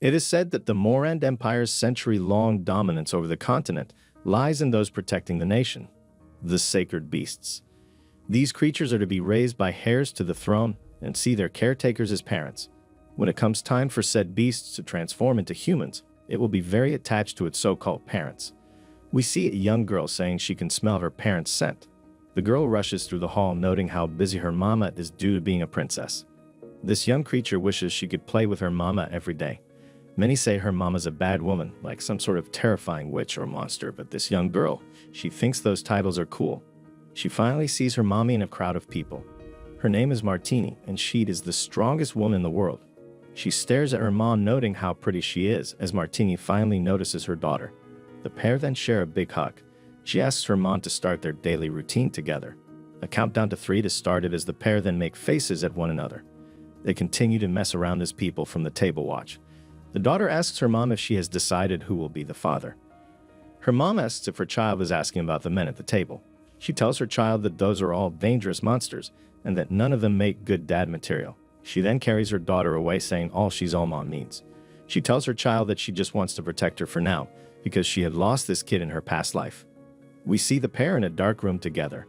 It is said that the Moran Empire's century-long dominance over the continent lies in those protecting the nation, the sacred beasts. These creatures are to be raised by heirs to the throne and see their caretakers as parents. When it comes time for said beasts to transform into humans, it will be very attached to its so-called parents. We see a young girl saying she can smell her parents' scent. The girl rushes through the hall noting how busy her mama is due to being a princess. This young creature wishes she could play with her mama every day. Many say her mama's a bad woman, like some sort of terrifying witch or monster, but this young girl, she thinks those titles are cool. She finally sees her mommy in a crowd of people. Her name is Martini, and she is the strongest woman in the world. She stares at her mom, noting how pretty she is, as Martini finally notices her daughter. The pair then share a big hug. She asks her mom to start their daily routine together. A countdown to 3 is started as the pair then make faces at one another. They continue to mess around as people from the table watch. The daughter asks her mom if she has decided who will be the father. Her mom asks if her child is asking about the men at the table. She tells her child that those are all dangerous monsters and that none of them make good dad material. She then carries her daughter away, saying all mom needs. She tells her child that she just wants to protect her for now because she had lost this kid in her past life. We see the pair in a dark room together.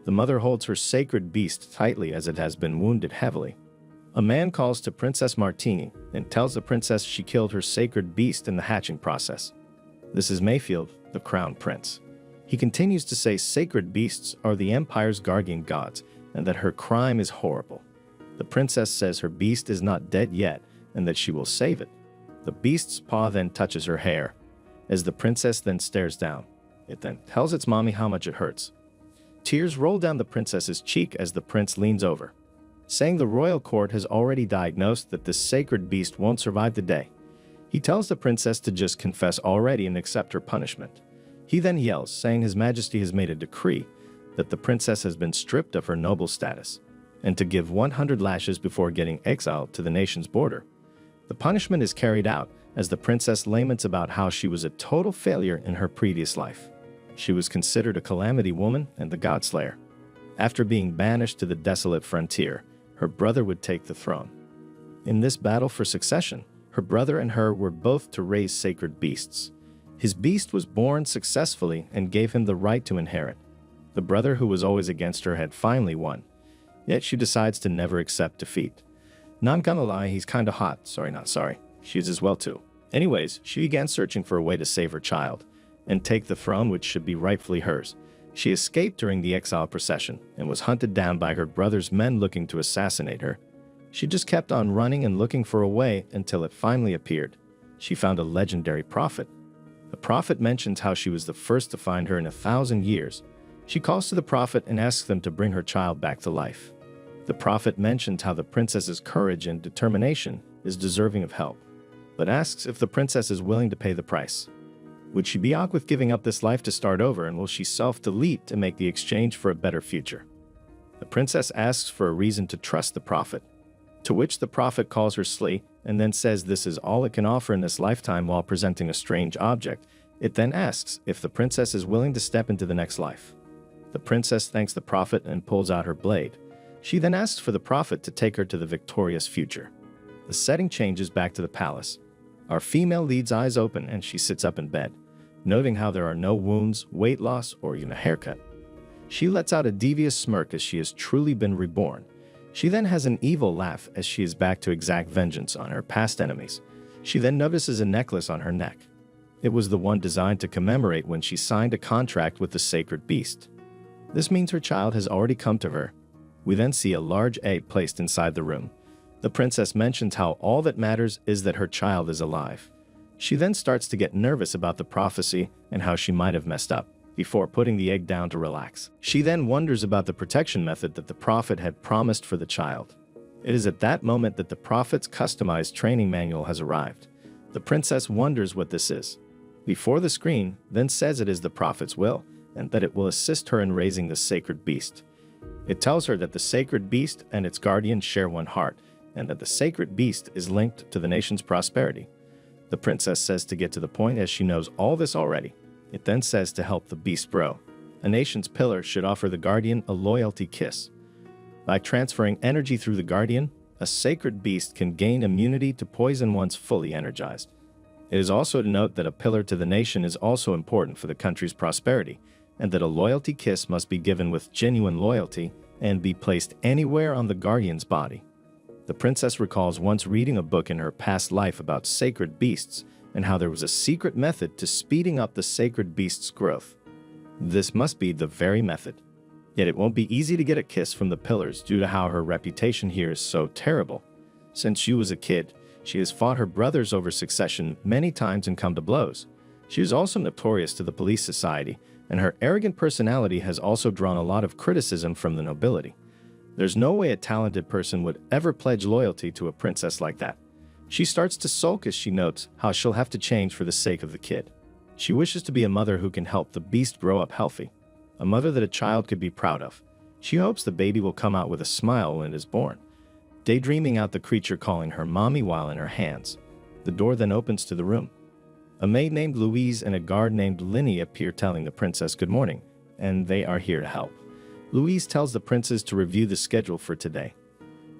The mother holds her sacred beast tightly as it has been wounded heavily. A man calls to Princess Martini and tells the princess she killed her sacred beast in the hatching process. This is Mayfield, the crown prince. He continues to say sacred beasts are the empire's guardian gods and that her crime is horrible. The princess says her beast is not dead yet and that she will save it. The beast's paw then touches her hair. As the princess then stares down, it then tells its mommy how much it hurts. Tears roll down the princess's cheek as the prince leans over, saying the royal court has already diagnosed that this sacred beast won't survive the day. He tells the princess to just confess already and accept her punishment. He then yells, saying His Majesty has made a decree that the princess has been stripped of her noble status, and to give 100 lashes before getting exiled to the nation's border. The punishment is carried out as the princess laments about how she was a total failure in her previous life. She was considered a calamity woman and the godslayer. After being banished to the desolate frontier, her brother would take the throne. In this battle for succession, her brother and her were both to raise sacred beasts. His beast was born successfully and gave him the right to inherit. The brother who was always against her had finally won, yet she decides to never accept defeat. Not gonna lie, he's kinda hot. Sorry. She's as well too. Anyways, she began searching for a way to save her child and take the throne which should be rightfully hers. She escaped during the exile procession and was hunted down by her brother's men looking to assassinate her. She just kept on running and looking for a way until it finally appeared. She found a legendary prophet. The prophet mentions how she was the first to find her in 1,000 years. She calls to the prophet and asks them to bring her child back to life. The prophet mentions how the princess's courage and determination is deserving of help, but asks if the princess is willing to pay the price. Would she be awkward with giving up this life to start over, and will she self-delete to make the exchange for a better future? The princess asks for a reason to trust the prophet, to which the prophet calls her Slee and then says this is all it can offer in this lifetime while presenting a strange object. It then asks if the princess is willing to step into the next life. The princess thanks the prophet and pulls out her blade. She then asks for the prophet to take her to the victorious future. The setting changes back to the palace. Our female lead's eyes open and she sits up in bed, noting how there are no wounds, weight loss, or even a haircut. She lets out a devious smirk as she has truly been reborn. She then has an evil laugh as she is back to exact vengeance on her past enemies. She then notices a necklace on her neck. It was the one designed to commemorate when she signed a contract with the sacred beast. This means her child has already come to her. We then see a large egg placed inside the room. The princess mentions how all that matters is that her child is alive. She then starts to get nervous about the prophecy and how she might have messed up, before putting the egg down to relax. She then wonders about the protection method that the prophet had promised for the child. It is at that moment that the prophet's customized training manual has arrived. The princess wonders what this is. Before the screen then says it is the prophet's will, and that it will assist her in raising the sacred beast. It tells her that the sacred beast and its guardian share one heart, and that the sacred beast is linked to the nation's prosperity. The princess says to get to the point as she knows all this already. It then says to help the beast grow. A nation's pillar should offer the guardian a loyalty kiss. By transferring energy through the guardian, a sacred beast can gain immunity to poison once fully energized. It is also to note that a pillar to the nation is also important for the country's prosperity, and that a loyalty kiss must be given with genuine loyalty and be placed anywhere on the guardian's body. The princess recalls once reading a book in her past life about sacred beasts and how there was a secret method to speeding up the sacred beast's growth. This must be the very method. Yet it won't be easy to get a kiss from the pillars due to how her reputation here is so terrible. Since she was a kid, she has fought her brothers over succession many times and come to blows. She is also notorious to the police society, and her arrogant personality has also drawn a lot of criticism from the nobility. There's no way a talented person would ever pledge loyalty to a princess like that. She starts to sulk as she notes how she'll have to change for the sake of the kid. She wishes to be a mother who can help the beast grow up healthy, a mother that a child could be proud of. She hopes the baby will come out with a smile when it is born, daydreaming out the creature calling her mommy while in her hands. The door then opens to the room. A maid named Louise and a guard named Linny appear telling the princess good morning, and they are here to help. Louise tells the princes to review the schedule for today.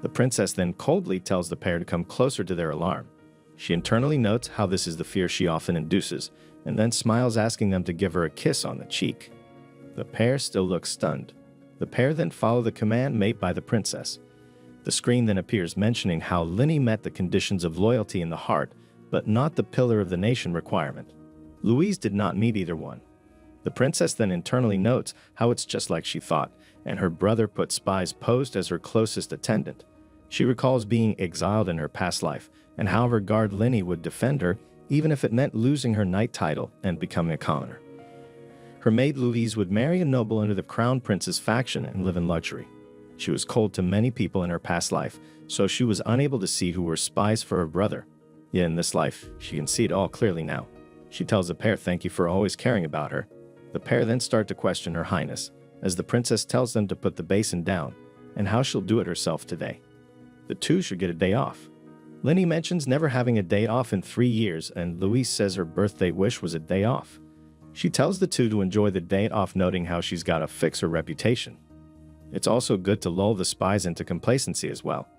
The princess then coldly tells the pair to come closer to their alarm. She internally notes how this is the fear she often induces, and then smiles asking them to give her a kiss on the cheek. The pair still look stunned. The pair then follow the command made by the princess. The screen then appears mentioning how Linny met the conditions of loyalty in the heart, but not the pillar of the nation requirement. Louise did not meet either one. The princess then internally notes how it's just like she thought, and her brother put spies posed as her closest attendant. She recalls being exiled in her past life, and how her guard Linny would defend her, even if it meant losing her knight title and becoming a commoner. Her maid Louise would marry a noble under the crown prince's faction and live in luxury. She was cold to many people in her past life, so she was unable to see who were spies for her brother. Yet in this life, she can see it all clearly now. She tells the pair thank you for always caring about her. The pair then start to question her highness, as the princess tells them to put the basin down, and how she'll do it herself today. The two should get a day off. Linny mentions never having a day off in 3 years, and Louise says her birthday wish was a day off. She tells the two to enjoy the day off, noting how she's got to fix her reputation. It's also good to lull the spies into complacency as well.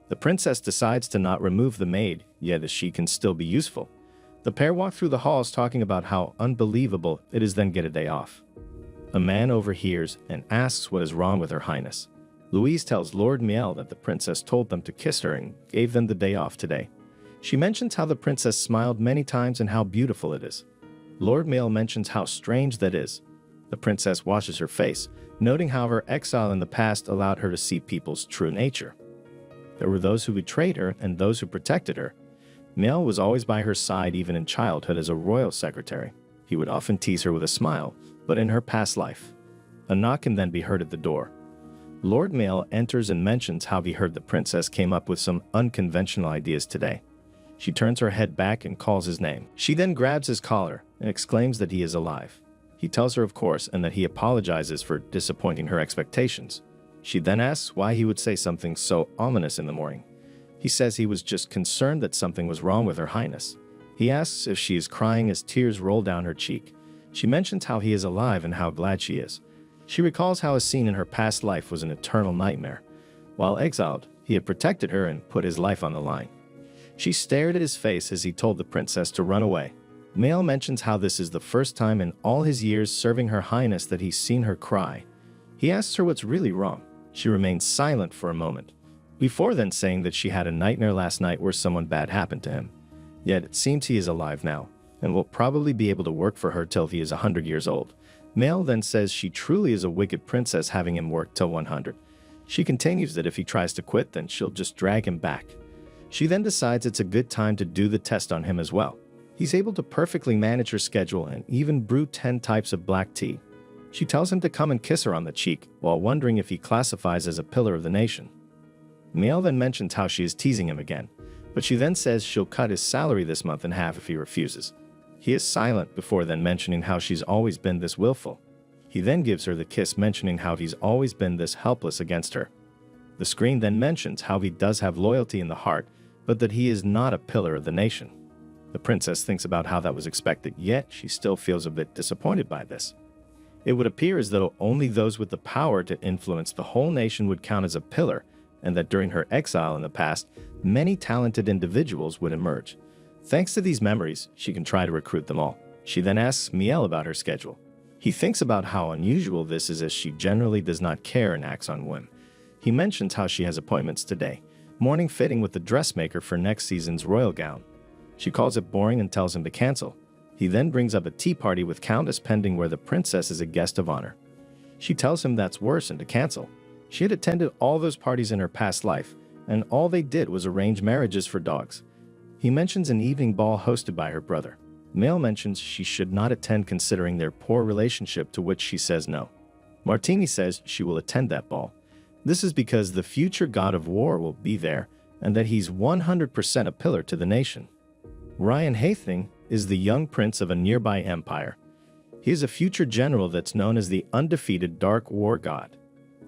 The princess decides to not remove the maid, yet she can still be useful. The pair walk through the halls talking about how unbelievable it is, then get a day off. A man overhears and asks what is wrong with her highness. Louise tells Lord Miel that the princess told them to kiss her and gave them the day off today. She mentions how the princess smiled many times and how beautiful it is. Lord Miel mentions how strange that is. The princess washes her face, noting how her exile in the past allowed her to see people's true nature. There were those who betrayed her and those who protected her. Miel was always by her side even in childhood as a royal secretary. He would often tease her with a smile, but in her past life. A knock can then be heard at the door. Lord Miel enters and mentions how he heard the princess came up with some unconventional ideas today. She turns her head back and calls his name. She then grabs his collar and exclaims that he is alive. He tells her of course and that he apologizes for disappointing her expectations. She then asks why he would say something so ominous in the morning. He says he was just concerned that something was wrong with her highness. He asks if she is crying as tears roll down her cheek. She mentions how he is alive and how glad she is. She recalls how a scene in her past life was an eternal nightmare. While exiled, he had protected her and put his life on the line. She stared at his face as he told the princess to run away. Mael mentions how this is the first time in all his years serving her highness that he's seen her cry. He asks her what's really wrong. She remains silent for a moment, before then saying that she had a nightmare last night where someone bad happened to him. Yet it seems he is alive now, and will probably be able to work for her till he is 100 years old. Mael then says she truly is a wicked princess having him work till 100. She continues that if he tries to quit, then she'll just drag him back. She then decides it's a good time to do the test on him as well. He's able to perfectly manage her schedule and even brew 10 types of black tea. She tells him to come and kiss her on the cheek, while wondering if he classifies as a pillar of the nation. Mael then mentions how she is teasing him again, but she then says she'll cut his salary this month in half if he refuses. He is silent before then mentioning how she's always been this willful. He then gives her the kiss, mentioning how he's always been this helpless against her. The screen then mentions how he does have loyalty in the heart, but that he is not a pillar of the nation. The princess thinks about how that was expected, yet she still feels a bit disappointed by this. It would appear as though only those with the power to influence the whole nation would count as a pillar, and that during her exile in the past, many talented individuals would emerge. Thanks to these memories, she can try to recruit them all. She then asks Miel about her schedule. He thinks about how unusual this is, as she generally does not care and acts on whim. He mentions how she has appointments today, morning fitting with the dressmaker for next season's royal gown. She calls it boring and tells him to cancel. He then brings up a tea party with Countess Pending where the princess is a guest of honor. She tells him that's worse and to cancel. She had attended all those parties in her past life, and all they did was arrange marriages for dogs. He mentions an evening ball hosted by her brother. Miel mentions she should not attend considering their poor relationship, to which she says no. Martini says she will attend that ball. This is because the future god of war will be there and that he's 100% a pillar to the nation. Ryan Hathning is the young prince of a nearby empire. He is a future general that's known as the undefeated Dark War God.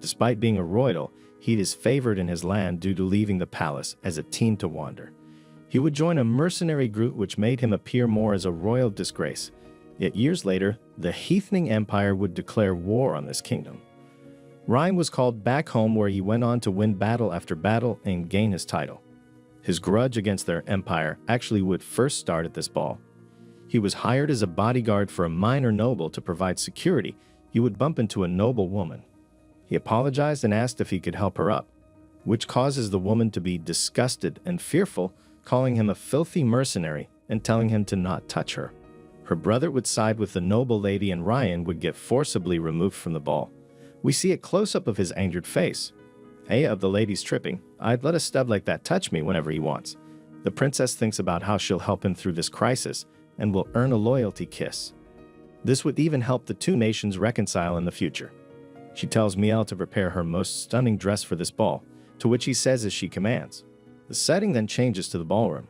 Despite being a royal, he is favored in his land due to leaving the palace as a teen to wander. He would join a mercenary group which made him appear more as a royal disgrace. Yet years later, the Hathning Empire would declare war on this kingdom. Ryan was called back home, where he went on to win battle after battle and gain his title. His grudge against their empire actually would first start at this ball. He was hired as a bodyguard for a minor noble to provide security. He would bump into a noble woman. He apologized and asked if he could help her up, which causes the woman to be disgusted and fearful, calling him a filthy mercenary and telling him to not touch her. Her brother would side with the noble lady and Ryan would get forcibly removed from the ball. We see a close-up of his angered face. Hey, of the lady's tripping, I'd let a stub like that touch me whenever he wants. The princess thinks about how she'll help him through this crisis and will earn a loyalty kiss. This would even help the two nations reconcile in the future. She tells Miel to prepare her most stunning dress for this ball, to which he says as she commands. The setting then changes to the ballroom.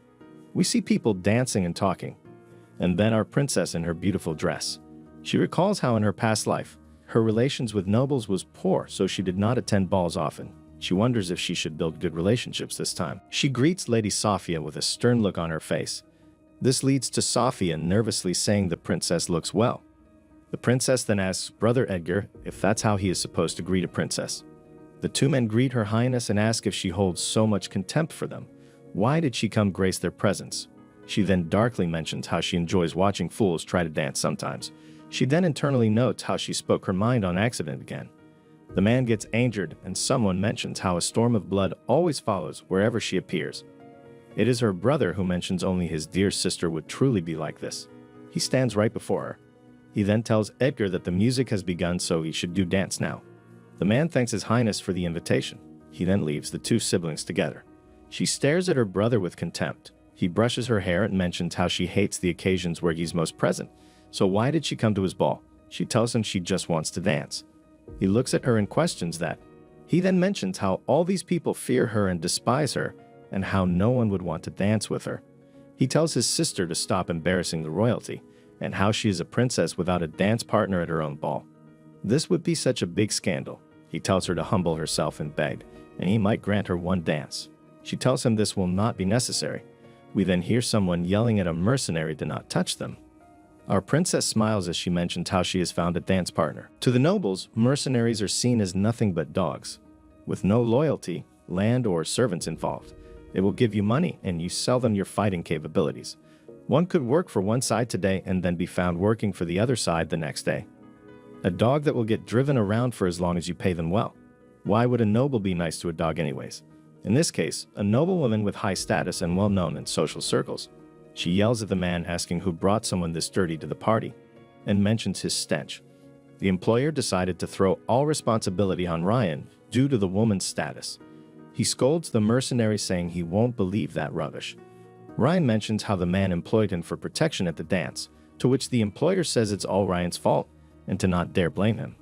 We see people dancing and talking, and then our princess in her beautiful dress. She recalls how in her past life, her relations with nobles was poor, so she did not attend balls often. She wonders if she should build good relationships this time. She greets Lady Sophia with a stern look on her face. This leads to Sophia nervously saying the princess looks well. The princess then asks Brother Edgar if that's how he is supposed to greet a princess. The two men greet Her Highness and ask if she holds so much contempt for them. Why did she come grace their presence? She then darkly mentions how she enjoys watching fools try to dance sometimes. She then internally notes how she spoke her mind on accident again. The man gets angered and someone mentions how a storm of blood always follows wherever she appears. It is her brother who mentions only his dear sister would truly be like this. He stands right before her. He then tells Edgar that the music has begun, so he should do dance now. The man thanks His Highness for the invitation. He then leaves the two siblings together. She stares at her brother with contempt. He brushes her hair and mentions how she hates the occasions where he's most present. So why did she come to his ball? She tells him she just wants to dance. He looks at her and questions that. He then mentions how all these people fear her and despise her, and how no one would want to dance with her. He tells his sister to stop embarrassing the royalty, and how she is a princess without a dance partner at her own ball. This would be such a big scandal. He tells her to humble herself and beg, and he might grant her one dance. She tells him this will not be necessary. We then hear someone yelling at a mercenary to not touch them. Our princess smiles as she mentions how she has found a dance partner. To the nobles, mercenaries are seen as nothing but dogs, with no loyalty, land, or servants involved. They will give you money and you sell them your fighting capabilities. One could work for one side today and then be found working for the other side the next day. A dog that will get driven around for as long as you pay them well. Why would a noble be nice to a dog anyways? In this case, a noblewoman with high status and well known in social circles. She yells at the man asking who brought someone this dirty to the party, and mentions his stench. The employer decided to throw all responsibility on Ryan due to the woman's status. He scolds the mercenary saying he won't believe that rubbish. Ryan mentions how the man employed him for protection at the dance, to which the employer says it's all Ryan's fault and to not dare blame him.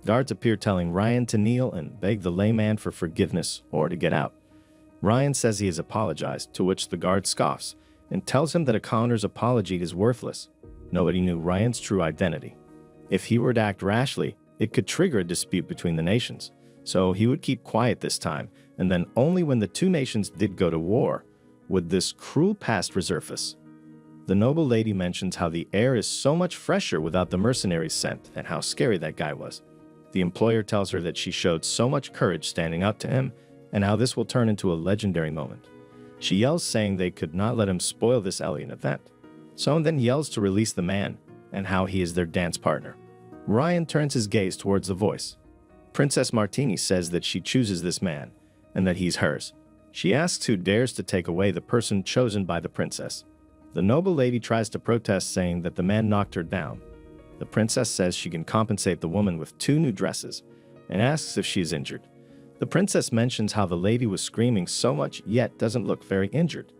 Guards appear telling Ryan to kneel and beg the layman for forgiveness or to get out. Ryan says he has apologized, to which the guard scoffs and tells him that a connor's apology is worthless. Nobody knew Ryan's true identity. If he were to act rashly, it could trigger a dispute between the nations. So he would keep quiet this time, and then only when the two nations did go to war would this cruel past resurface. The noble lady mentions how the air is so much fresher without the mercenary's scent and how scary that guy was. The employer tells her that she showed so much courage standing up to him and how this will turn into a legendary moment. She yells saying they could not let him spoil this elegant event. Sohn then yells to release the man, and how he is their dance partner. Ryan turns his gaze towards the voice. Princess Martini says that she chooses this man, and that he's hers. She asks who dares to take away the person chosen by the princess. The noble lady tries to protest, saying that the man knocked her down. The princess says she can compensate the woman with 2 new dresses, and asks if she is injured. The princess mentions how the lady was screaming so much yet doesn't look very injured.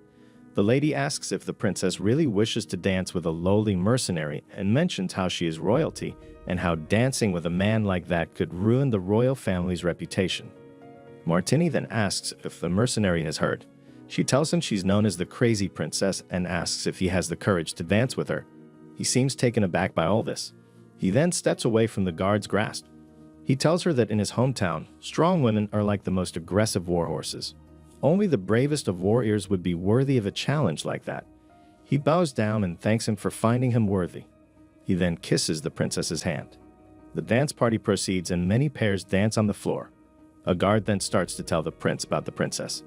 The lady asks if the princess really wishes to dance with a lowly mercenary and mentions how she is royalty and how dancing with a man like that could ruin the royal family's reputation. Martini then asks if the mercenary has heard. She tells him she's known as the crazy princess and asks if he has the courage to dance with her. He seems taken aback by all this. He then steps away from the guard's grasp. He tells her that in his hometown, strong women are like the most aggressive war horses. Only the bravest of warriors would be worthy of a challenge like that. He bows down and thanks him for finding him worthy. He then kisses the princess's hand. The dance party proceeds and many pairs dance on the floor. A guard then starts to tell the prince about the princess.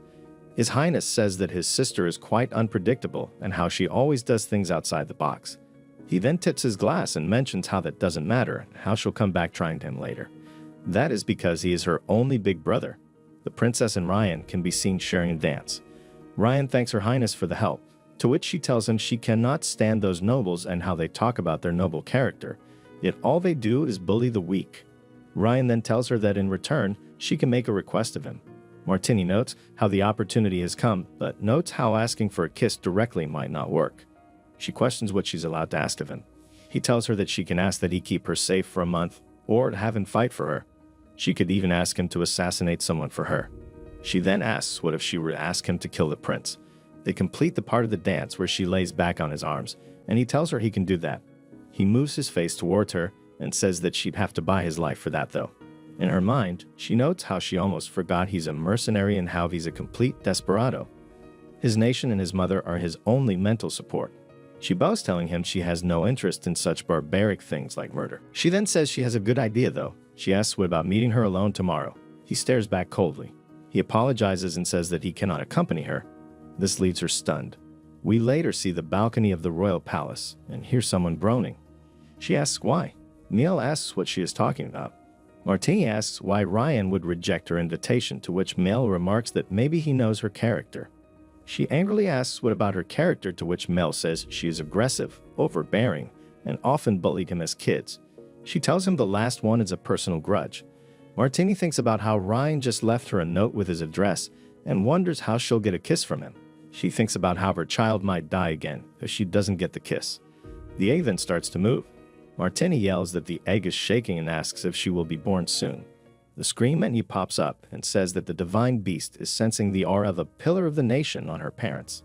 His Highness says that his sister is quite unpredictable and how she always does things outside the box. He then tips his glass and mentions how that doesn't matter and how she'll come back trying him later. That is because he is her only big brother. The princess and Ryan can be seen sharing a dance. Ryan thanks her Highness for the help, to which she tells him she cannot stand those nobles and how they talk about their noble character, yet all they do is bully the weak. Ryan then tells her that in return, she can make a request of him. Martini notes how the opportunity has come, but notes how asking for a kiss directly might not work. She questions what she's allowed to ask of him. He tells her that she can ask that he keep her safe for a month, or to have him fight for her. She could even ask him to assassinate someone for her. She then asks what if she were to ask him to kill the prince. They complete the part of the dance where she lays back on his arms, and he tells her he can do that. He moves his face towards her and says that she'd have to buy his life for that though. In her mind, she notes how she almost forgot he's a mercenary and how he's a complete desperado. His nation and his mother are his only mental support. She boasts, telling him she has no interest in such barbaric things like murder. She then says she has a good idea though. She asks what about meeting her alone tomorrow. He stares back coldly. He apologizes and says that he cannot accompany her. This leaves her stunned. We later see the balcony of the royal palace and hear someone groaning. She asks why. Neil asks what she is talking about. Martini asks why Ryan would reject her invitation, to which Mel remarks that maybe he knows her character. She angrily asks what about her character, to which Mel says she is aggressive, overbearing, and often bullied him as kids. She tells him the last one is a personal grudge. Martini thinks about how Ryan just left her a note with his address and wonders how she'll get a kiss from him. She thinks about how her child might die again if she doesn't get the kiss. The egg then starts to move. Martini yells that the egg is shaking and asks if she will be born soon. The scream menu pops up and says that the divine beast is sensing the aura of a pillar of the nation on her parents.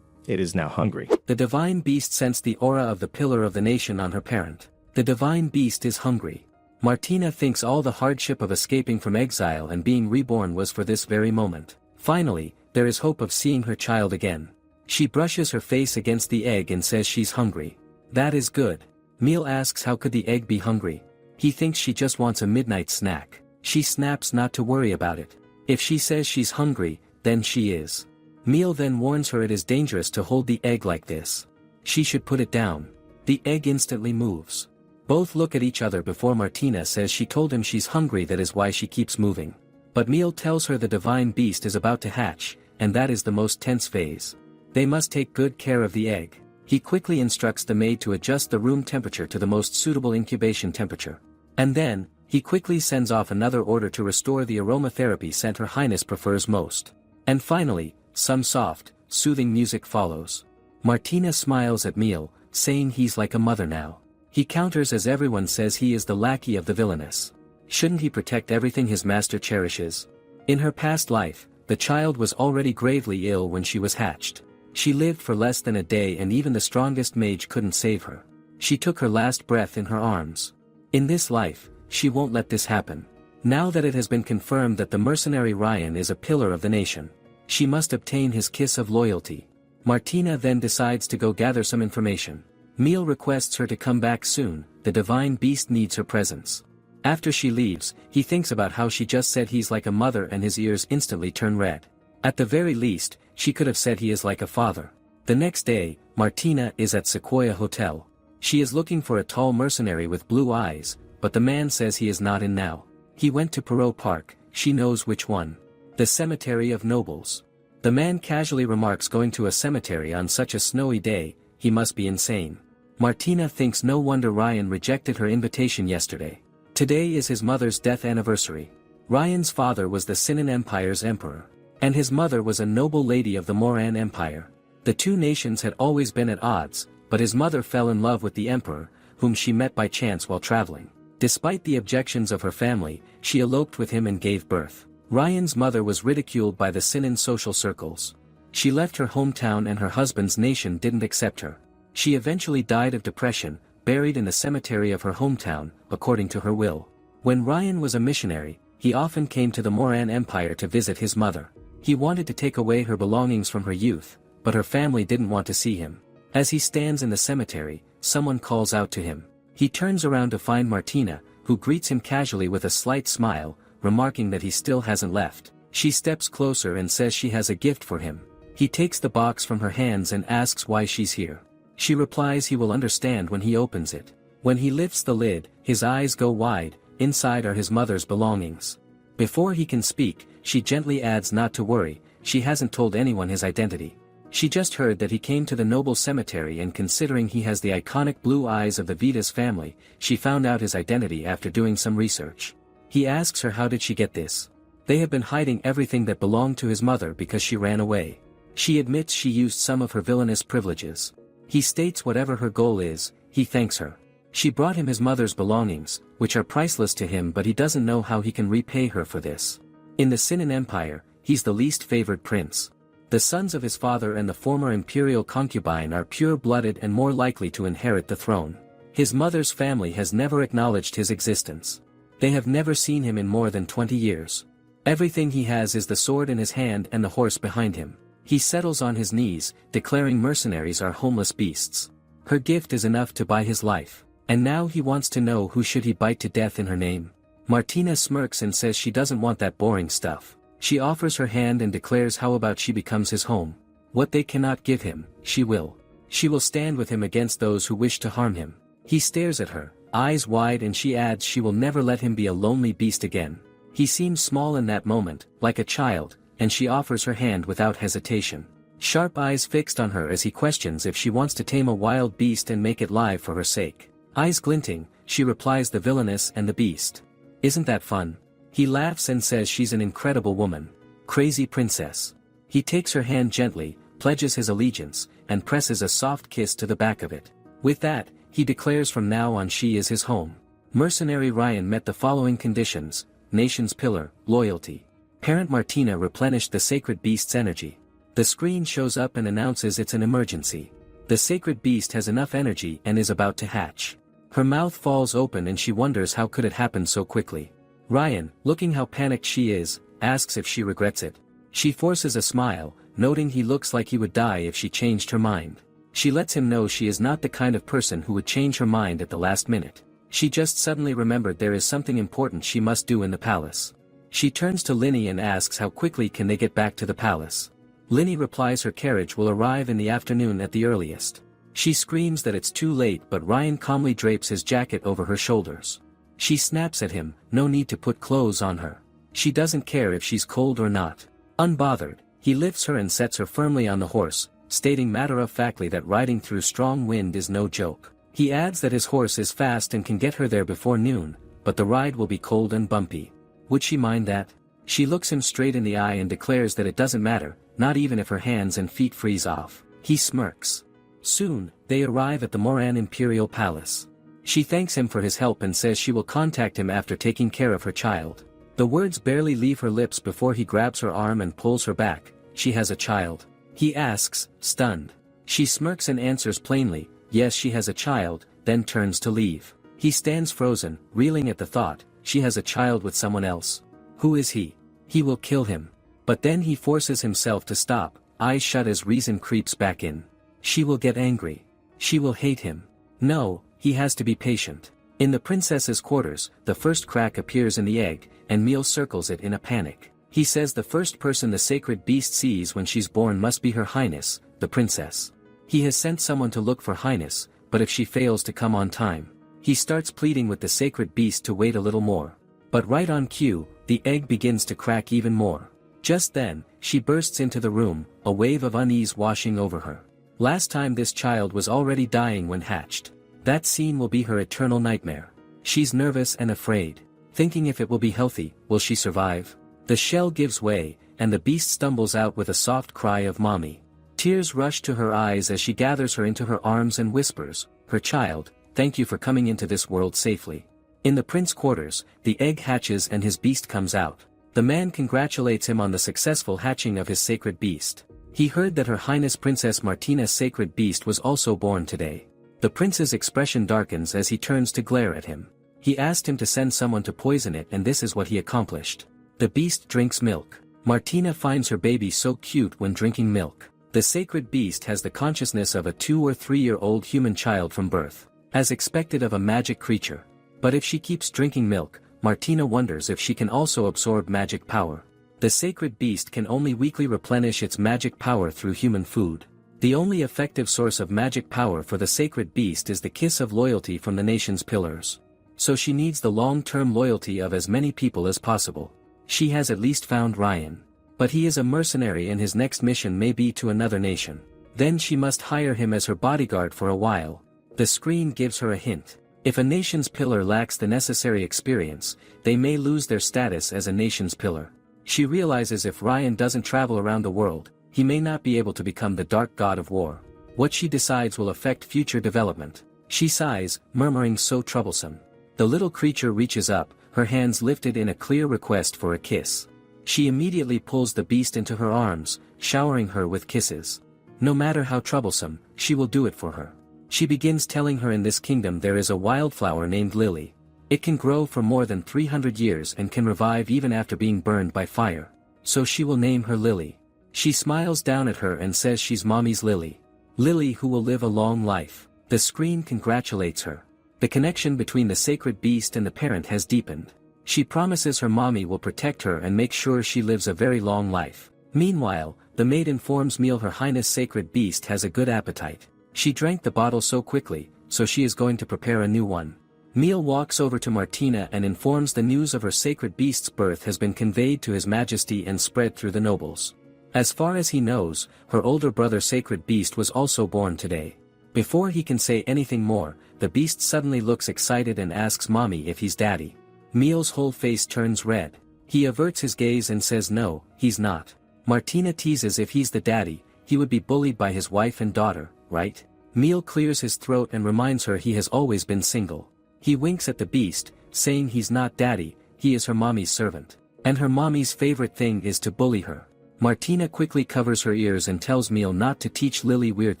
It is now hungry. The divine beast sensed the aura of the pillar of the nation on her parent. The divine beast is hungry. Martina thinks all the hardship of escaping from exile and being reborn was for this very moment. Finally, there is hope of seeing her child again. She brushes her face against the egg and says she's hungry. That is good. Meal asks how could the egg be hungry. He thinks she just wants a midnight snack. She snaps not to worry about it. If she says she's hungry, then she is. Meal then warns her it is dangerous to hold the egg like this. She should put it down. The egg instantly moves. Both look at each other before Martina says she told him she's hungry, that is why she keeps moving. But Meal tells her the divine beast is about to hatch, and that is the most tense phase. They must take good care of the egg. He quickly instructs the maid to adjust the room temperature to the most suitable incubation temperature. And then, he quickly sends off another order to restore the aromatherapy scent Her Highness prefers most. And finally, some soft, soothing music follows. Martina smiles at Meal, saying he's like a mother now. He counters as everyone says he is the lackey of the villainess. Shouldn't he protect everything his master cherishes? In her past life, the child was already gravely ill when she was hatched. She lived for less than a day and even the strongest mage couldn't save her. She took her last breath in her arms. In this life, she won't let this happen. Now that it has been confirmed that the mercenary Ryan is a pillar of the nation, she must obtain his kiss of loyalty. Martina then decides to go gather some information. Meal requests her to come back soon, the divine beast needs her presence. After she leaves, he thinks about how she just said he's like a mother and his ears instantly turn red. At the very least, she could have said he is like a father. The next day, Martina is at Sequoia Hotel. She is looking for a tall mercenary with blue eyes, but the man says he is not in now. He went to Perot Park, she knows which one. The Cemetery of Nobles. The man casually remarks going to a cemetery on such a snowy day, he must be insane. Martina thinks no wonder Ryan rejected her invitation yesterday. Today is his mother's death anniversary. Ryan's father was the Sinan Empire's emperor. And his mother was a noble lady of the Moran Empire. The two nations had always been at odds, but his mother fell in love with the emperor, whom she met by chance while traveling. Despite the objections of her family, she eloped with him and gave birth. Ryan's mother was ridiculed by the Sinan social circles. She left her hometown and her husband's nation didn't accept her. She eventually died of depression, buried in the cemetery of her hometown, according to her will. When Ryan was a missionary, he often came to the Moran Empire to visit his mother. He wanted to take away her belongings from her youth, but her family didn't want to see him. As he stands in the cemetery, someone calls out to him. He turns around to find Martina, who greets him casually with a slight smile, remarking that he still hasn't left. She steps closer and says she has a gift for him. He takes the box from her hands and asks why she's here. She replies he will understand when he opens it. When he lifts the lid, his eyes go wide. Inside are his mother's belongings. Before he can speak, she gently adds not to worry, she hasn't told anyone his identity. She just heard that he came to the noble cemetery, and considering he has the iconic blue eyes of the Vitas family, she found out his identity after doing some research. He asks her how did she get this. They have been hiding everything that belonged to his mother because she ran away. She admits she used some of her villainous privileges. He states whatever her goal is, he thanks her. She brought him his mother's belongings, which are priceless to him, but he doesn't know how he can repay her for this. In the Sinan Empire, he's the least favored prince. The sons of his father and the former imperial concubine are pure-blooded and more likely to inherit the throne. His mother's family has never acknowledged his existence. They have never seen him in more than 20 years. Everything he has is the sword in his hand and the horse behind him. He settles on his knees, declaring mercenaries are homeless beasts. Her gift is enough to buy his life. And now he wants to know who should he bite to death in her name. Martina smirks and says she doesn't want that boring stuff. She offers her hand and declares how about she becomes his home. What they cannot give him, she will. She will stand with him against those who wish to harm him. He stares at her, eyes wide, and she adds she will never let him be a lonely beast again. He seems small in that moment, like a child, and she offers her hand without hesitation. Sharp eyes fixed on her as he questions if she wants to tame a wild beast and make it live for her sake. Eyes glinting, she replies the villainous and the beast. Isn't that fun? He laughs and says she's an incredible woman. Crazy princess. He takes her hand gently, pledges his allegiance, and presses a soft kiss to the back of it. With that, he declares from now on she is his home. Mercenary Ryan met the following conditions: nation's pillar, loyalty. Parent Martina replenished the sacred beast's energy. The screen shows up and announces it's an emergency. The sacred beast has enough energy and is about to hatch. Her mouth falls open and she wonders how could it happen so quickly. Ryan, looking how panicked she is, asks if she regrets it. She forces a smile, noting he looks like he would die if she changed her mind. She lets him know she is not the kind of person who would change her mind at the last minute. She just suddenly remembered there is something important she must do in the palace. She turns to Linny and asks how quickly can they get back to the palace. Linny replies her carriage will arrive in the afternoon at the earliest. She screams that it's too late, but Ryan calmly drapes his jacket over her shoulders. She snaps at him, no need to put clothes on her. She doesn't care if she's cold or not. Unbothered, he lifts her and sets her firmly on the horse, stating matter-of-factly that riding through strong wind is no joke. He adds that his horse is fast and can get her there before noon, but the ride will be cold and bumpy. Would she mind that? She looks him straight in the eye and declares that it doesn't matter, not even if her hands and feet freeze off. He smirks. Soon, they arrive at the Moran Imperial Palace. She thanks him for his help and says she will contact him after taking care of her child. The words barely leave her lips before he grabs her arm and pulls her back. She has a child. He asks, stunned. She smirks and answers plainly, yes, she has a child, then turns to leave. He stands frozen, reeling at the thought, she has a child with someone else. Who is he? He will kill him. But then he forces himself to stop, eyes shut as reason creeps back in. She will get angry. She will hate him. No, he has to be patient. In the princess's quarters, the first crack appears in the egg, and Meal circles it in a panic. He says the first person the sacred beast sees when she's born must be Her Highness, the princess. He has sent someone to look for Highness, but if she fails to come on time, he starts pleading with the sacred beast to wait a little more. But right on cue, the egg begins to crack even more. Just then, she bursts into the room, a wave of unease washing over her. Last time this child was already dying when hatched. That scene will be her eternal nightmare. She's nervous and afraid, thinking if it will be healthy, will she survive? The shell gives way, and the beast stumbles out with a soft cry of mommy. Tears rush to her eyes as she gathers her into her arms and whispers, "Her child, thank you for coming into this world safely." In the prince's quarters, the egg hatches and his beast comes out. The man congratulates him on the successful hatching of his sacred beast. He heard that Her Highness Princess Martina's sacred beast was also born today. The prince's expression darkens as he turns to glare at him. He asked him to send someone to poison it, and this is what he accomplished. The beast drinks milk. Martina finds her baby so cute when drinking milk. The sacred beast has the consciousness of a 2 or 3-year-old human child from birth, as expected of a magic creature. But if she keeps drinking milk, Martina wonders if she can also absorb magic power. The sacred beast can only weakly replenish its magic power through human food. The only effective source of magic power for the sacred beast is the kiss of loyalty from the nation's pillars. So she needs the long-term loyalty of as many people as possible. She has at least found Ryan. But he is a mercenary and his next mission may be to another nation. Then she must hire him as her bodyguard for a while. The screen gives her a hint. If a nation's pillar lacks the necessary experience, they may lose their status as a nation's pillar. She realizes if Ryan doesn't travel around the world, he may not be able to become the dark god of war. What she decides will affect future development. She sighs, murmuring so troublesome. The little creature reaches up, her hands lifted in a clear request for a kiss. She immediately pulls the beast into her arms, showering her with kisses. No matter how troublesome, she will do it for her. She begins telling her in this kingdom there is a wildflower named Lily. It can grow for more than 300 years and can revive even after being burned by fire. So she will name her Lily. She smiles down at her and says she's mommy's Lily. Lily who will live a long life. The screen congratulates her. The connection between the sacred beast and the parent has deepened. She promises her mommy will protect her and make sure she lives a very long life. Meanwhile, the maid informs Meal Her Highness sacred beast has a good appetite. She drank the bottle so quickly, so she is going to prepare a new one. Meal walks over to Martina and informs the news of her sacred beast's birth has been conveyed to His Majesty and spread through the nobles. As far as he knows, her older brother sacred beast was also born today. Before he can say anything more, the beast suddenly looks excited and asks mommy if he's daddy. Meal's whole face turns red. He averts his gaze and says no, he's not. Martina teases if he's the daddy, he would be bullied by his wife and daughter, right? Meal clears his throat and reminds her he has always been single. He winks at the beast, saying he's not daddy, he is her mommy's servant. And her mommy's favorite thing is to bully her. Martina quickly covers her ears and tells Meal not to teach Lily weird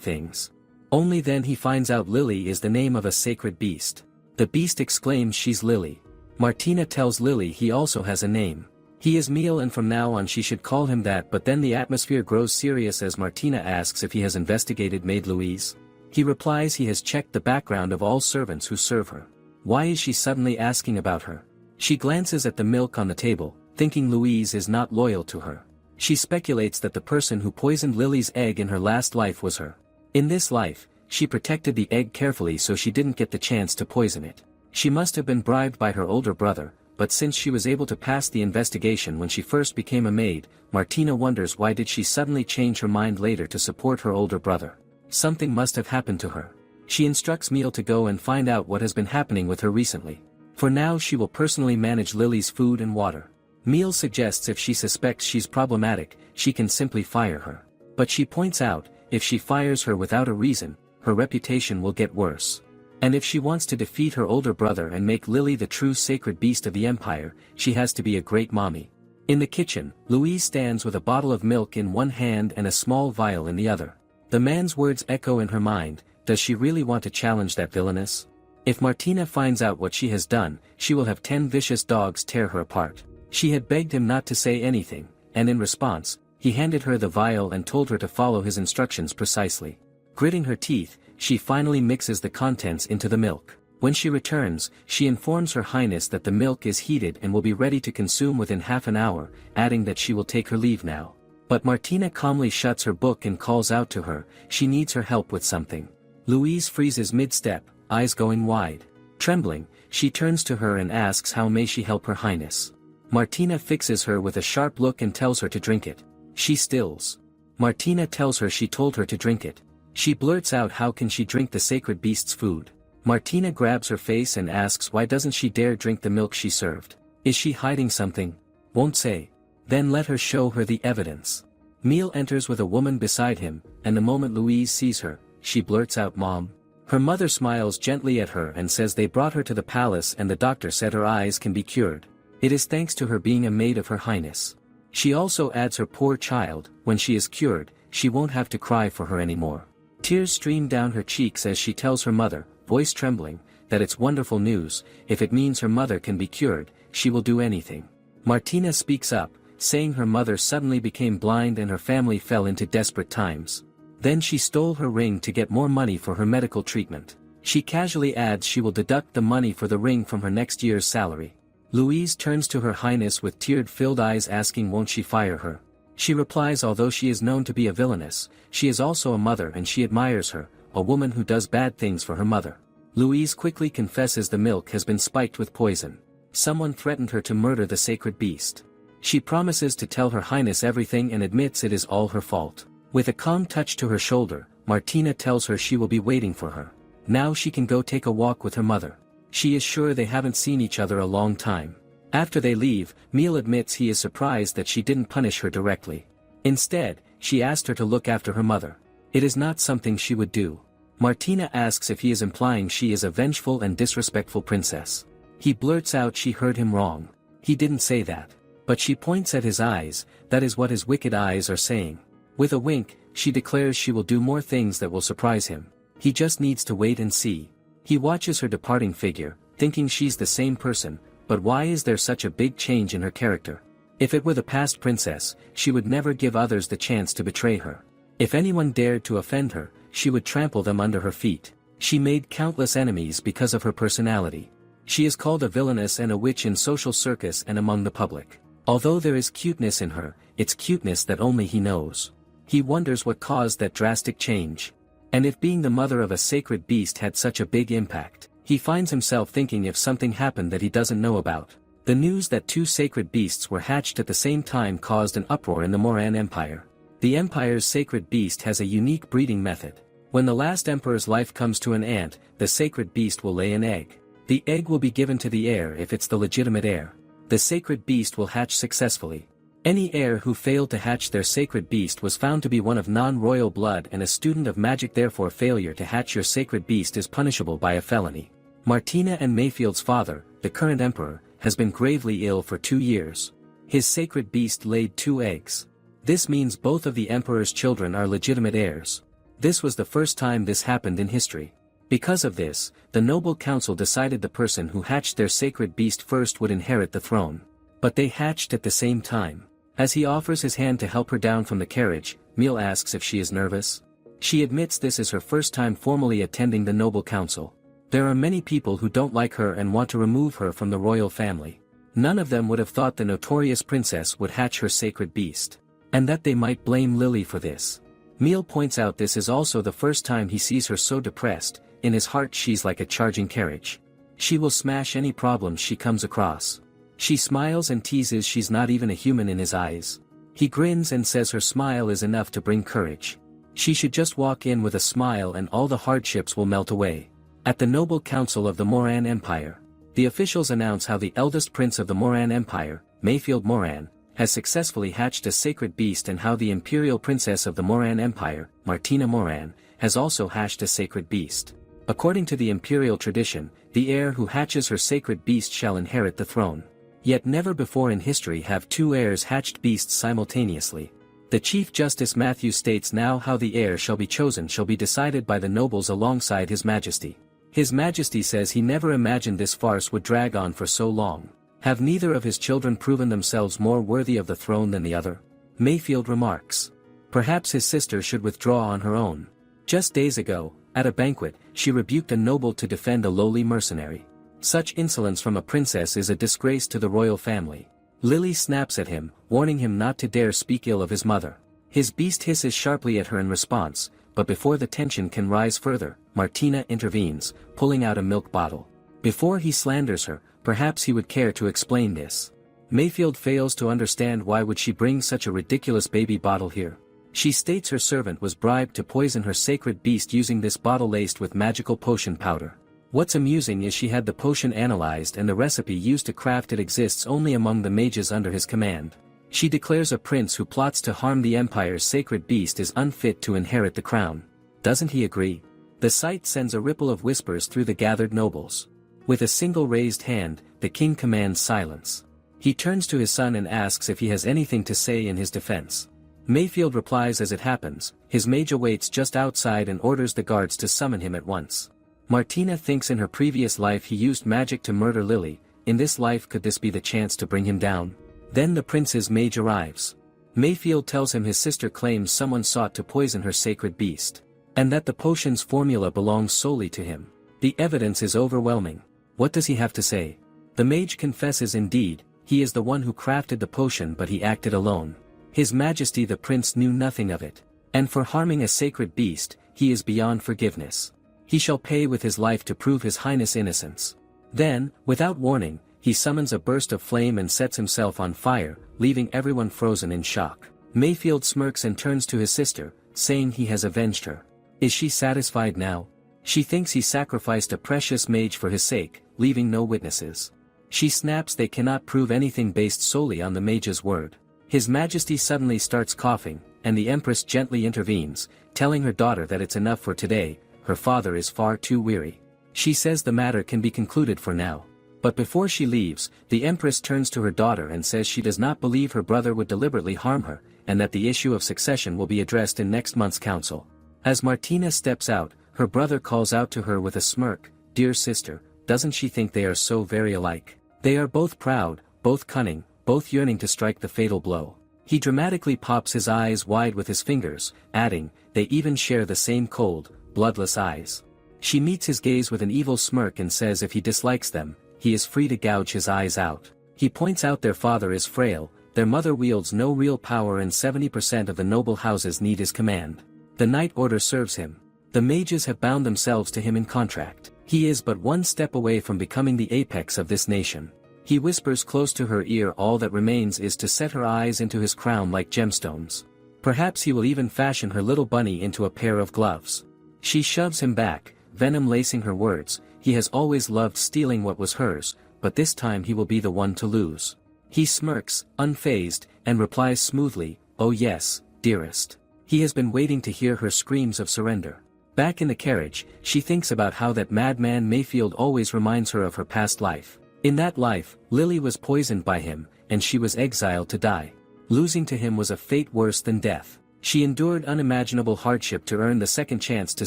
things. Only then he finds out Lily is the name of a sacred beast. The beast exclaims she's Lily. Martina tells Lily he also has a name. He is Meal and from now on she should call him that, but then the atmosphere grows serious as Martina asks if he has investigated Maid Louise. He replies he has checked the background of all servants who serve her. Why is she suddenly asking about her? She glances at the milk on the table, thinking Louise is not loyal to her. She speculates that the person who poisoned Lily's egg in her last life was her. In this life, she protected the egg carefully so she didn't get the chance to poison it. She must have been bribed by her older brother, but since she was able to pass the investigation when she first became a maid, Martina wonders why did she suddenly change her mind later to support her older brother. Something must have happened to her. She instructs Meal to go and find out what has been happening with her recently. For now she will personally manage Lily's food and water. Meal suggests if she suspects she's problematic, she can simply fire her. But she points out, if she fires her without a reason, her reputation will get worse. And if she wants to defeat her older brother and make Lily the true sacred beast of the empire, she has to be a great mommy. In the kitchen, Louise stands with a bottle of milk in one hand and a small vial in the other. The man's words echo in her mind, does she really want to challenge that villainess? If Martina finds out what she has done, she will have 10 vicious dogs tear her apart. She had begged him not to say anything, and in response, he handed her the vial and told her to follow his instructions precisely. Gritting her teeth, she finally mixes the contents into the milk. When she returns, she informs Her Highness that the milk is heated and will be ready to consume within half an hour, adding that she will take her leave now. But Martina calmly shuts her book and calls out to her, she needs her help with something. Louise freezes mid-step, eyes going wide. Trembling, she turns to her and asks how may she help Her Highness. Martina fixes her with a sharp look and tells her to drink it. She stills. Martina tells her she told her to drink it. She blurts out how can she drink the sacred beast's food. Martina grabs her face and asks why doesn't she dare drink the milk she served. Is she hiding something? Won't say. Then let her show her the evidence. Emil enters with a woman beside him, and the moment Louise sees her, she blurts out Mom. Her mother smiles gently at her and says they brought her to the palace and the doctor said her eyes can be cured. It is thanks to her being a maid of Her Highness. She also adds her poor child, when she is cured, she won't have to cry for her anymore. Tears stream down her cheeks as she tells her mother, voice trembling, that it's wonderful news, if it means her mother can be cured, she will do anything. Martina speaks up, saying her mother suddenly became blind and her family fell into desperate times. Then she stole her ring to get more money for her medical treatment. She casually adds she will deduct the money for the ring from her next year's salary. Louise turns to Her Highness with tear-filled eyes asking won't she fire her. She replies although she is known to be a villainess, she is also a mother and she admires her, a woman who does bad things for her mother. Louise quickly confesses the milk has been spiked with poison. Someone threatened her to murder the sacred beast. She promises to tell Her Highness everything and admits it is all her fault. With a calm touch to her shoulder, Martina tells her she will be waiting for her. Now she can go take a walk with her mother. She is sure they haven't seen each other a long time. After they leave, Emil admits he is surprised that she didn't punish her directly. Instead, she asked her to look after her mother. It is not something she would do. Martina asks if he is implying she is a vengeful and disrespectful princess. He blurts out she heard him wrong. He didn't say that. But she points at his eyes, that is what his wicked eyes are saying. With a wink, she declares she will do more things that will surprise him. He just needs to wait and see. He watches her departing figure, thinking she's the same person, but why is there such a big change in her character? If it were the past princess, she would never give others the chance to betray her. If anyone dared to offend her, she would trample them under her feet. She made countless enemies because of her personality. She is called a villainess and a witch in social circus and among the public. Although there is cuteness in her, it's cuteness that only he knows. He wonders what caused that drastic change. And if being the mother of a sacred beast had such a big impact, he finds himself thinking if something happened that he doesn't know about. The news that two sacred beasts were hatched at the same time caused an uproar in the Moran Empire. The empire's sacred beast has a unique breeding method. When the last emperor's life comes to an end, the sacred beast will lay an egg. The egg will be given to the heir if it's the legitimate heir. The sacred beast will hatch successfully. Any heir who failed to hatch their sacred beast was found to be one of non-royal blood and a student of magic, therefore failure to hatch your sacred beast is punishable by a felony. Martina and Mayfield's father, the current emperor, has been gravely ill for 2 years. His sacred beast laid 2 eggs. This means both of the emperor's children are legitimate heirs. This was the first time this happened in history. Because of this, the noble council decided the person who hatched their sacred beast first would inherit the throne. But they hatched at the same time. As he offers his hand to help her down from the carriage, Emil asks if she is nervous. She admits this is her first time formally attending the noble council. There are many people who don't like her and want to remove her from the royal family. None of them would have thought the notorious princess would hatch her sacred beast. And that they might blame Lily for this. Emil points out this is also the first time he sees her so depressed. In his heart she's like a charging carriage. She will smash any problem she comes across. She smiles and teases she's not even a human in his eyes. He grins and says her smile is enough to bring courage. She should just walk in with a smile and all the hardships will melt away. At the noble council of the Moran Empire, the officials announce how the eldest prince of the Moran Empire, Mayfield Moran, has successfully hatched a sacred beast and how the imperial princess of the Moran Empire, Martina Moran, has also hatched a sacred beast. According to the imperial tradition, the heir who hatches her sacred beast shall inherit the throne. Yet never before in history have 2 heirs hatched beasts simultaneously. The Chief Justice Matthew states now how the heir shall be chosen shall be decided by the nobles alongside His Majesty. His Majesty says he never imagined this farce would drag on for so long. Have neither of his children proven themselves more worthy of the throne than the other? Mayfield remarks. Perhaps his sister should withdraw on her own. Just days ago, At a banquet, she rebuked a noble to defend a lowly mercenary. Such insolence from a princess is a disgrace to the royal family. Lily snaps at him, warning him not to dare speak ill of his mother. His beast hisses sharply at her in response, but before the tension can rise further, Martina intervenes, pulling out a milk bottle. Before he slanders her, perhaps he would care to explain this. Mayfield fails to understand why would she bring such a ridiculous baby bottle here. She states her servant was bribed to poison her sacred beast using this bottle laced with magical potion powder. What's amusing is she had the potion analyzed and the recipe used to craft it exists only among the mages under his command. She declares a prince who plots to harm the Empire's sacred beast is unfit to inherit the crown. Doesn't he agree? The sight sends a ripple of whispers through the gathered nobles. With a single raised hand, the king commands silence. He turns to his son and asks if he has anything to say in his defense. Mayfield replies as it happens, his mage awaits just outside and orders the guards to summon him at once. Martina thinks in her previous life he used magic to murder Lily, in this life could this be the chance to bring him down? Then the prince's mage arrives. Mayfield tells him his sister claims someone sought to poison her sacred beast. And that the potion's formula belongs solely to him. The evidence is overwhelming. What does he have to say? The mage confesses indeed, he is the one who crafted the potion but he acted alone. His Majesty the prince knew nothing of it. And for harming a sacred beast, he is beyond forgiveness. He shall pay with his life to prove his highness' innocence. Then, without warning, he summons a burst of flame and sets himself on fire, leaving everyone frozen in shock. Mayfield smirks and turns to his sister, saying he has avenged her. Is she satisfied now? She thinks he sacrificed a precious mage for his sake, leaving no witnesses. She snaps they cannot prove anything based solely on the mage's word. His Majesty suddenly starts coughing, and the Empress gently intervenes, telling her daughter that it's enough for today, her father is far too weary. She says the matter can be concluded for now. But before she leaves, the Empress turns to her daughter and says she does not believe her brother would deliberately harm her, and that the issue of succession will be addressed in next month's council. As Martina steps out, her brother calls out to her with a smirk, "Dear sister, doesn't she think they are so very alike? They are both proud, both cunning, both yearning to strike the fatal blow." He dramatically pops his eyes wide with his fingers, adding, "They even share the same cold, bloodless eyes." She meets his gaze with an evil smirk and says if he dislikes them, he is free to gouge his eyes out. He points out their father is frail, their mother wields no real power and 70% of the noble houses need his command. The Night Order serves him. The mages have bound themselves to him in contract. He is but one step away from becoming the apex of this nation. He whispers close to her ear all that remains is to set her eyes into his crown like gemstones. Perhaps he will even fashion her little bunny into a pair of gloves. She shoves him back, venom lacing her words. He has always loved stealing what was hers, but this time he will be the one to lose. He smirks, unfazed, and replies smoothly, "Oh yes, dearest." He has been waiting to hear her screams of surrender. Back in the carriage, she thinks about how that madman Mayfield always reminds her of her past life. In that life, Lily was poisoned by him, and she was exiled to die. Losing to him was a fate worse than death. She endured unimaginable hardship to earn the second chance to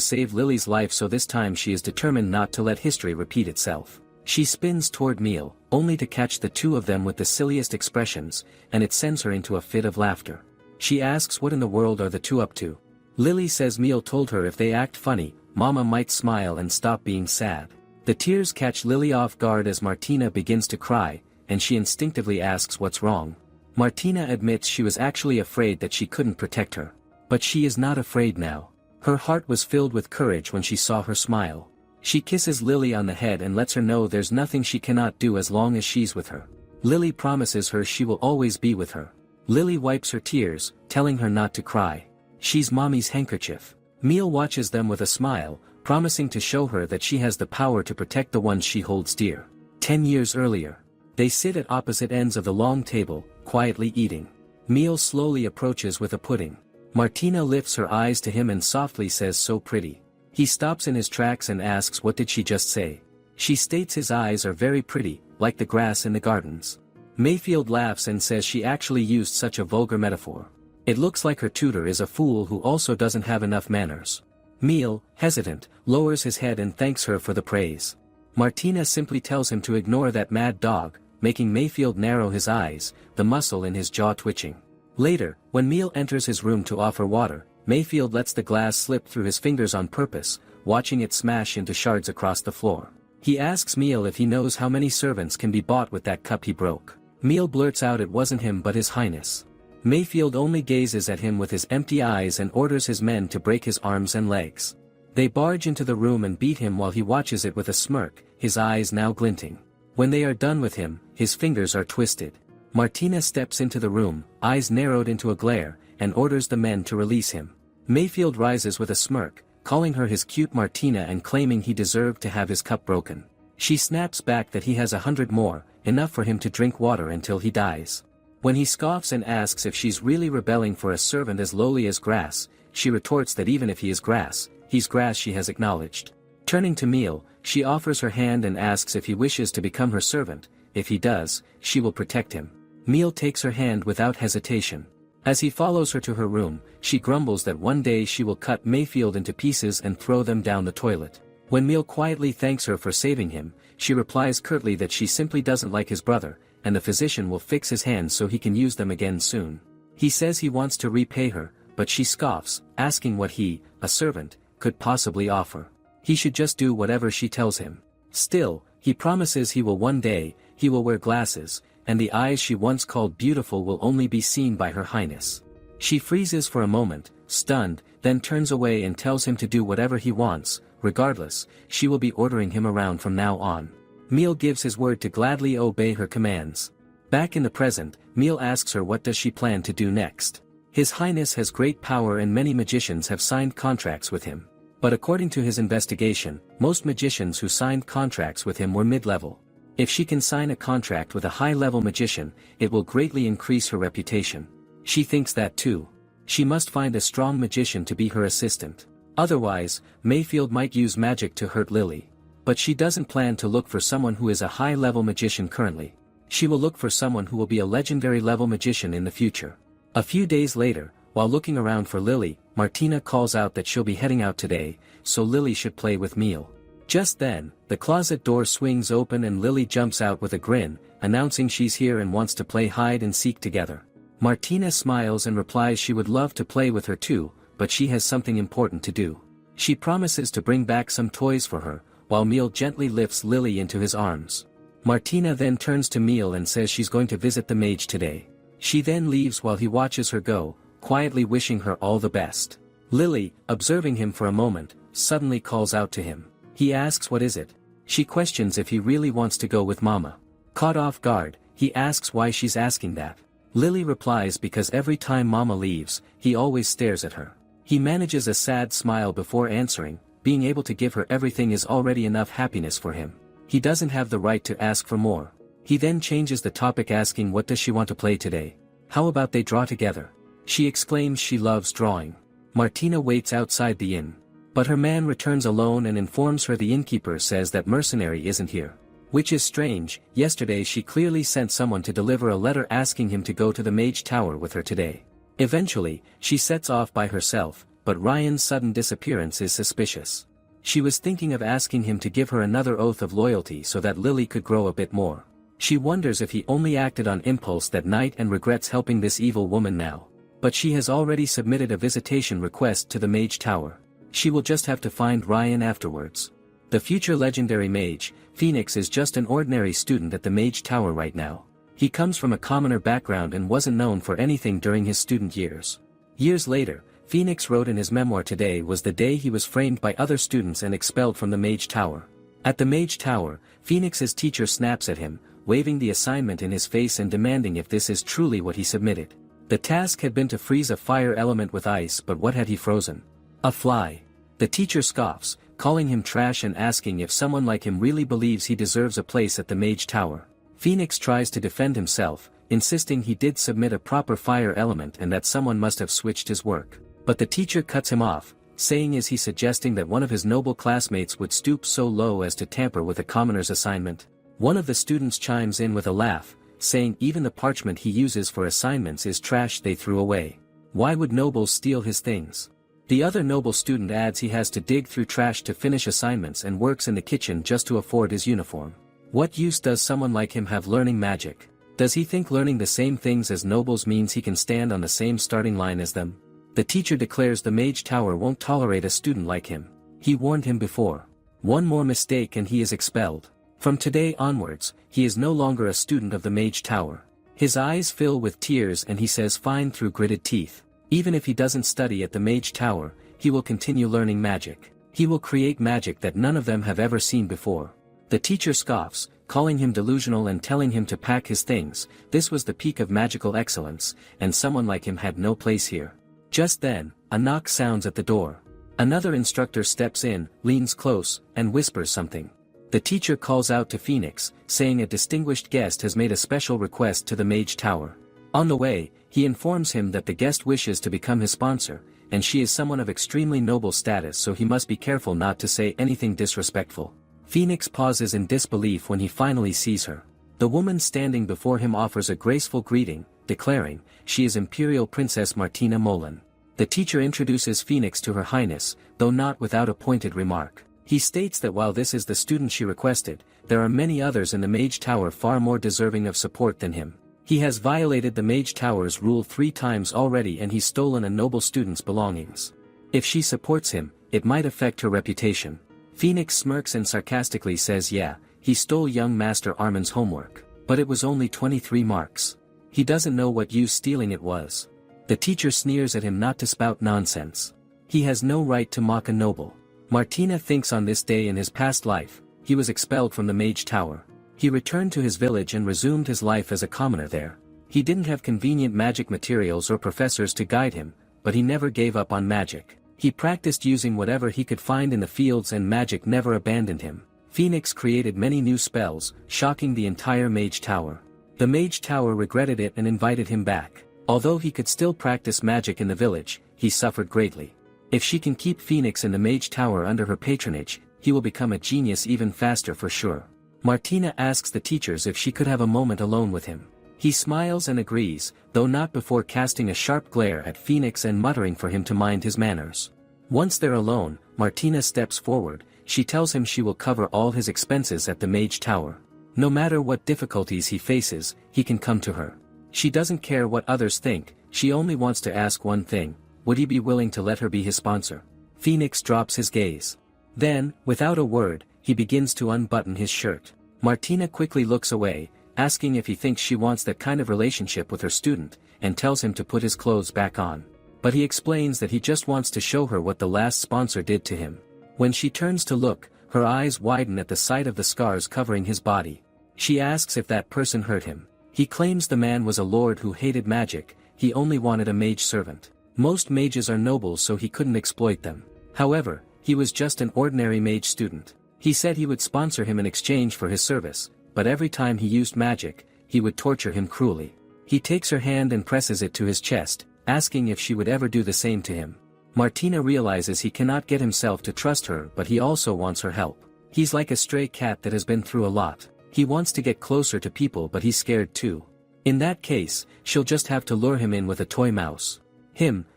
save Lily's life, so this time she is determined not to let history repeat itself. She spins toward Meal, only to catch the two of them with the silliest expressions, and it sends her into a fit of laughter. She asks what in the world are the two up to. Lily says Meal told her if they act funny, Mama might smile and stop being sad. The tears catch Lily off guard as Martina begins to cry, and she instinctively asks what's wrong. Martina admits she was actually afraid that she couldn't protect her. But she is not afraid now. Her heart was filled with courage when she saw her smile. She kisses Lily on the head and lets her know there's nothing she cannot do as long as she's with her. Lily promises her she will always be with her. Lily wipes her tears, telling her not to cry. She's Mommy's handkerchief. Meal watches them with a smile, promising to show her that she has the power to protect the ones she holds dear. 10 years earlier. They sit at opposite ends of the long table, quietly eating. Meal slowly approaches with a pudding. Martina lifts her eyes to him and softly says so pretty. He stops in his tracks and asks what did she just say. She states his eyes are very pretty, like the grass in the gardens. Mayfield laughs and says she actually used such a vulgar metaphor. It looks like her tutor is a fool who also doesn't have enough manners. Meal, hesitant, lowers his head and thanks her for the praise. Martina simply tells him to ignore that mad dog, making Mayfield narrow his eyes, the muscle in his jaw twitching. Later, when Meal enters his room to offer water, Mayfield lets the glass slip through his fingers on purpose, watching it smash into shards across the floor. He asks Meal if he knows how many servants can be bought with that cup he broke. Meal blurts out it wasn't him but his highness. Mayfield only gazes at him with his empty eyes and orders his men to break his arms and legs. They barge into the room and beat him while he watches it with a smirk, his eyes now glinting. When they are done with him, his fingers are twisted. Martina steps into the room, eyes narrowed into a glare, and orders the men to release him. Mayfield rises with a smirk, calling her his cute Martina and claiming he deserved to have his cup broken. She snaps back that he has 100 more, enough for him to drink water until he dies. When he scoffs and asks if she's really rebelling for a servant as lowly as grass, she retorts that even if he is grass, he's grass she has acknowledged. Turning to Meal, she offers her hand and asks if he wishes to become her servant. If he does, she will protect him. Meal takes her hand without hesitation. As he follows her to her room, she grumbles that one day she will cut Mayfield into pieces and throw them down the toilet. When Meal quietly thanks her for saving him, she replies curtly that she simply doesn't like his brother, and the physician will fix his hands so he can use them again soon. He says he wants to repay her, but she scoffs, asking what he, a servant, could possibly offer. He should just do whatever she tells him. Still, he promises he will one day, he will wear glasses, and the eyes she once called beautiful will only be seen by her highness. She freezes for a moment, stunned, then turns away and tells him to do whatever he wants. Regardless, she will be ordering him around from now on. Meal gives his word to gladly obey her commands. Back in the present, Meal asks her what does she plan to do next. His highness has great power and many magicians have signed contracts with him. But according to his investigation, most magicians who signed contracts with him were mid-level. If she can sign a contract with a high-level magician, it will greatly increase her reputation. She thinks that too. She must find a strong magician to be her assistant. Otherwise, Mayfield might use magic to hurt Lily. But she doesn't plan to look for someone who is a high-level magician currently. She will look for someone who will be a legendary-level magician in the future. A few days later, while looking around for Lily, Martina calls out that she'll be heading out today, so Lily should play with Meal. Just then, the closet door swings open and Lily jumps out with a grin, announcing she's here and wants to play hide and seek together. Martina smiles and replies she would love to play with her too, but she has something important to do. She promises to bring back some toys for her, while Meal gently lifts Lily into his arms. Martina then turns to Meal and says she's going to visit the mage today. She then leaves while he watches her go, quietly wishing her all the best. Lily, observing him for a moment, suddenly calls out to him. He asks what is it. She questions if he really wants to go with Mama. Caught off guard, he asks why she's asking that. Lily replies because every time Mama leaves, he always stares at her. He manages a sad smile before answering, being able to give her everything is already enough happiness for him. He doesn't have the right to ask for more. He then changes the topic asking what does she want to play today. How about they draw together? She exclaims she loves drawing. Martina waits outside the inn. But her man returns alone and informs her the innkeeper says that Mercenary isn't here. Which is strange, yesterday she clearly sent someone to deliver a letter asking him to go to the Mage Tower with her today. Eventually, she sets off by herself, but Ryan's sudden disappearance is suspicious. She was thinking of asking him to give her another oath of loyalty so that Lily could grow a bit more. She wonders if he only acted on impulse that night and regrets helping this evil woman now. But she has already submitted a visitation request to the Mage Tower. She will just have to find Ryan afterwards. The future legendary mage, Phoenix is just an ordinary student at the Mage Tower right now. He comes from a commoner background and wasn't known for anything during his student years. Years later, Phoenix wrote in his memoir today was the day he was framed by other students and expelled from the Mage Tower. At the Mage Tower, Phoenix's teacher snaps at him, waving the assignment in his face and demanding if this is truly what he submitted. The task had been to freeze a fire element with ice, but what had he frozen? A fly. The teacher scoffs, calling him trash and asking if someone like him really believes he deserves a place at the Mage Tower. Phoenix tries to defend himself, insisting he did submit a proper fire element and that someone must have switched his work. But the teacher cuts him off, saying is he suggesting that one of his noble classmates would stoop so low as to tamper with a commoner's assignment? One of the students chimes in with a laugh, saying even the parchment he uses for assignments is trash they threw away. Why would nobles steal his things? The other noble student adds he has to dig through trash to finish assignments and works in the kitchen just to afford his uniform. What use does someone like him have learning magic? Does he think learning the same things as nobles means he can stand on the same starting line as them? The teacher declares the Mage Tower won't tolerate a student like him. He warned him before. One more mistake and he is expelled. From today onwards, he is no longer a student of the Mage Tower. His eyes fill with tears and he says fine through gritted teeth. Even if he doesn't study at the Mage Tower, he will continue learning magic. He will create magic that none of them have ever seen before. The teacher scoffs, calling him delusional and telling him to pack his things. This was the peak of magical excellence, and someone like him had no place here. Just then, a knock sounds at the door. Another instructor steps in, leans close, and whispers something. The teacher calls out to Phoenix, saying a distinguished guest has made a special request to the Mage Tower. On the way, he informs him that the guest wishes to become his sponsor, and she is someone of extremely noble status, so he must be careful not to say anything disrespectful. Phoenix pauses in disbelief when he finally sees her. The woman standing before him offers a graceful greeting, declaring, she is Imperial Princess Martina Molan. The teacher introduces Phoenix to Her Highness, though not without a pointed remark. He states that while this is the student she requested, there are many others in the Mage Tower far more deserving of support than him. He has violated the Mage Tower's rule 3 times already and he's stolen a noble student's belongings. If she supports him, it might affect her reputation. Phoenix smirks and sarcastically says yeah, he stole young Master Armin's homework, but it was only 23 marks. He doesn't know what use stealing it was. The teacher sneers at him not to spout nonsense. He has no right to mock a noble. Martina thinks on this day in his past life, he was expelled from the Mage Tower. He returned to his village and resumed his life as a commoner there. He didn't have convenient magic materials or professors to guide him, but he never gave up on magic. He practiced using whatever he could find in the fields and magic never abandoned him. Phoenix created many new spells, shocking the entire Mage Tower. The Mage Tower regretted it and invited him back. Although he could still practice magic in the village, he suffered greatly. If she can keep Phoenix in the Mage Tower under her patronage, he will become a genius even faster for sure. Martina asks the teachers if she could have a moment alone with him. He smiles and agrees, though not before casting a sharp glare at Phoenix and muttering for him to mind his manners. Once they're alone, Martina steps forward. She tells him she will cover all his expenses at the Mage Tower. No matter what difficulties he faces, he can come to her. She doesn't care what others think, she only wants to ask one thing. Would he be willing to let her be his sponsor? Phoenix drops his gaze. Then, without a word, he begins to unbutton his shirt. Martina quickly looks away, asking if he thinks she wants that kind of relationship with her student, and tells him to put his clothes back on. But he explains that he just wants to show her what the last sponsor did to him. When she turns to look, her eyes widen at the sight of the scars covering his body. She asks if that person hurt him. He claims the man was a lord who hated magic, he only wanted a mage servant. Most mages are nobles so he couldn't exploit them. However, he was just an ordinary mage student. He said he would sponsor him in exchange for his service, but every time he used magic, he would torture him cruelly. He takes her hand and presses it to his chest, asking if she would ever do the same to him. Martina realizes he cannot get himself to trust her, but he also wants her help. He's like a stray cat that has been through a lot. He wants to get closer to people but he's scared too. In that case, she'll just have to lure him in with a toy mouse.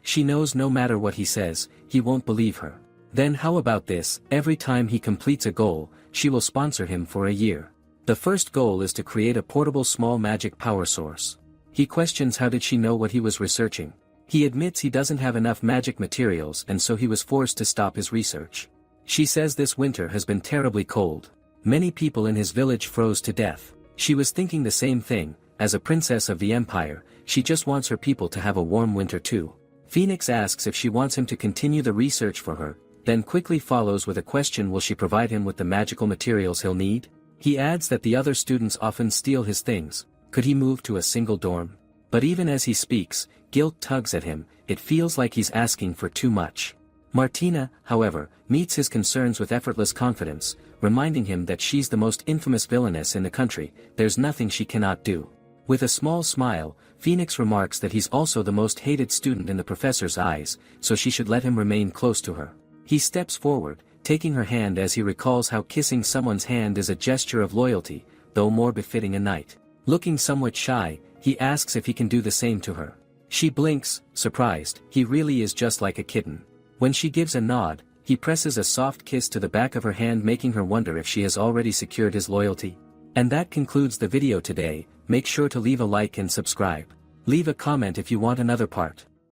She knows no matter what he says, he won't believe her. Then how about this, every time he completes a goal, she will sponsor him for a year. The first goal is to create a portable small magic power source. He questions how did she know what he was researching. He admits he doesn't have enough magic materials and so he was forced to stop his research. She says this winter has been terribly cold. Many people in his village froze to death. She was thinking the same thing, as a princess of the empire, she just wants her people to have a warm winter too. Phoenix asks if she wants him to continue the research for her, then quickly follows with a question: will she provide him with the magical materials he'll need? He adds that the other students often steal his things. Could he move to a single dorm? But even as he speaks, guilt tugs at him, it feels like he's asking for too much. Martina, however, meets his concerns with effortless confidence, reminding him that she's the most infamous villainess in the country, there's nothing she cannot do. With a small smile, Phoenix remarks that he's also the most hated student in the professor's eyes, so she should let him remain close to her. He steps forward, taking her hand as he recalls how kissing someone's hand is a gesture of loyalty, though more befitting a knight. Looking somewhat shy, he asks if he can do the same to her. She blinks, surprised. He really is just like a kitten. When she gives a nod, he presses a soft kiss to the back of her hand, making her wonder if she has already secured his loyalty. And that concludes the video today. Make sure to leave a like and subscribe. Leave a comment if you want another part.